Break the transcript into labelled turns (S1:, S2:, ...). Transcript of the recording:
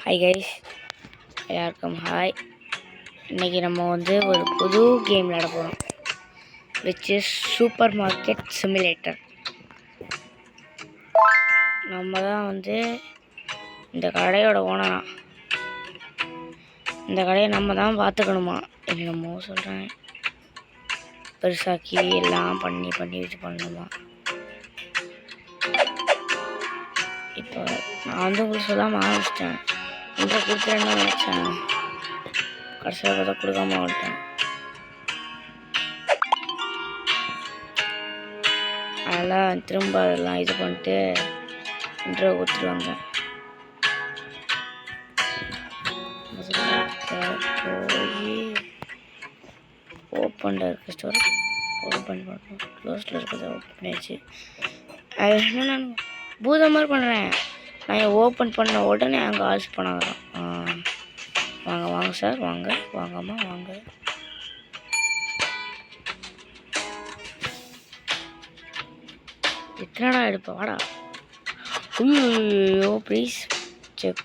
S1: Hi guys, எல்லாருக்கும் hi. இன்றைக்கி நம்ம ஒரு புது கேம் விளையாட போகிறோம், which is super market simulator. நம்ம தான் இந்த கடையோட ஓனரா. இந்த கடையை நம்ம தான் பார்த்துக்கணுமா. என்னமோ சொல்கிறேன், பெருசாக்கி எல்லாம் பண்ணி இது பண்ணணுமா. இப்போ நான் உங்களுக்கு சொல்லாமல் ஆரம்பிச்சிட்டேன். இன்றை கொடுத்துறேன்னு நினச்சேன், கடைசியில் பார்த்தா கொடுக்காம விட்டேன். அதெல்லாம் திரும்ப அதெல்லாம் இது பண்ணிட்டு இன்ட்ரோ கொடுத்துருவாங்க. போய் ஓப்பனில் இருக்க ஸ்டோர் ஓப்பன் பண்ணணும். க்ளோஸில் இருக்கிறத ஓப்பன் பண்ணிடுச்சு. அது என்ன, நான் பூதம் மாதிரி பண்ணுறேன். நான் ஓப்பன் பண்ண உடனே அங்கே ஆல்ஸ் பண்ணாங்க. வாங்க வாங்க சார், வாங்க வாங்கம்மா வாங்க. எத்தனைடா எடுப்பேன், வாடா. ஐயோ ப்ளீஸ் செக்